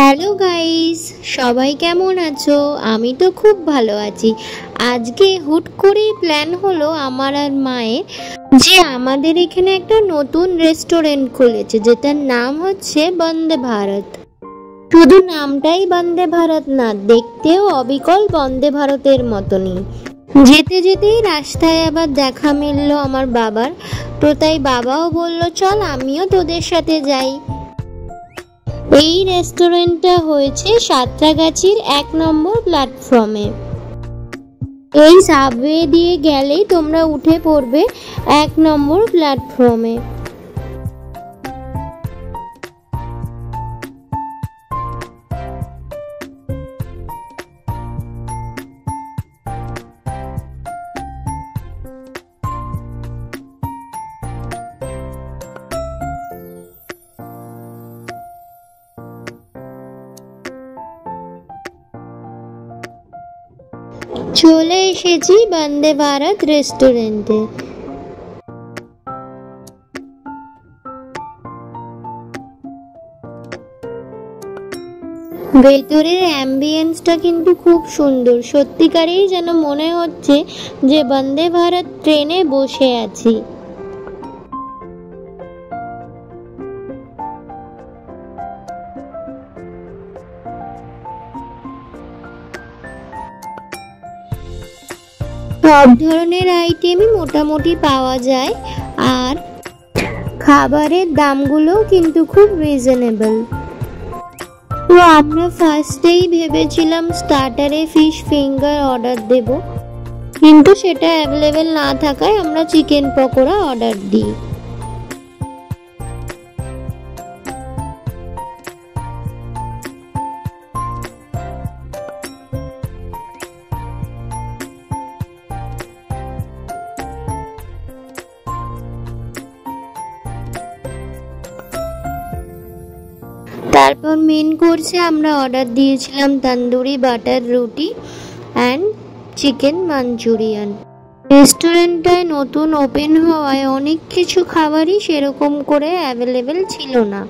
Hello guys, সবাই কেমন আছো? আমি তো খুব ভালো আছি। আজকে হুট করেই প্ল্যান হলো আমার আর মায়ের যে আমাদের এখানে একটা নতুন রেস্টুরেন্ট খুলেছে, যেটার নাম হচ্ছে বন্দে ভারত। শুধু নামটাই বন্দে ভারত না, দেখতেও অবিকল বন্দে ভারতের মতনই। যেতে যেতেই রাস্তায় আবার দেখা মিললো আমার বাবার, তো তাই বাবাও বলল চল আমিও তোদের সাথে যাই। এই রেস্টুরেন্টটা হয়েছে সাঁতরাগাছির 1 নম্বর প্ল্যাটফর্মে। এই সাবওয়ে দিয়ে গেলেই তোমরা উঠে পড়বে 1 নম্বর প্ল্যাটফর্মে। চলে এসেছি বন্দে ভারত রেস্টুরেন্টে। ভেতরের অ্যাম্বিয়েন্সটা কিন্তু খুব সুন্দর, সত্যিকারেই যেন মনে হচ্ছে যে বন্দে ভারত ট্রেনে বসে আছি। সব ধরনের আইটেমই মোটামুটি পাওয়া যায়, আর খাবারের দামগুলোও কিন্তু খুব রিজনেবল। তো আমরা ফার্স্টেই ভেবেছিলাম স্টার্টারে ফিশ ফিঙ্গার অর্ডার দেব, কিন্তু সেটা অ্যাভেলেবেল না থাকায় আমরা চিকেন পকোড়া অর্ডার দিই। তারপর মেন কোর্সে আমরা অর্ডার দিয়েছিলাম তন্দুরি বাটার রুটি অ্যান্ড চিকেন মাঞ্চুরিয়ান। রেস্টুরেন্টটায় নতুন ওপেন হওয়ায় অনেক কিছু খাবারই সেরকম করে অ্যাভেলেবেল ছিল না,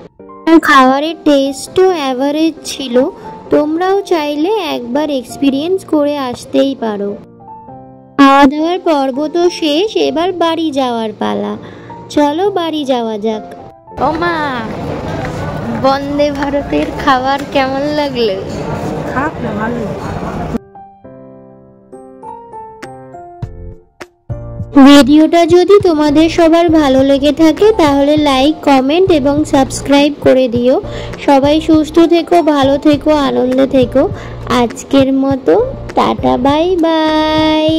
আর খাবারের টেস্টও অ্যাভারেজ ছিল। তোমরাও চাইলে একবার এক্সপিরিয়েন্স করে আসতেই পারো। খাওয়া দাওয়ার পর্ব তো শেষ, এবার বাড়ি যাওয়ার পালা। চলো বাড়ি যাওয়া যাক। ও মা, বন্দে ভারতের খাবার কেমন লাগলো? ভিডিওটা যদি তোমাদের সবার ভালো লেগে থাকে তাহলে লাইক, কমেন্ট এবং সাবস্ক্রাইব করে দিও। সবাই সুস্থ থেকো, ভালো থেকো, আনন্দে থেকো। আজকের মতো টাটা, বাই বাই।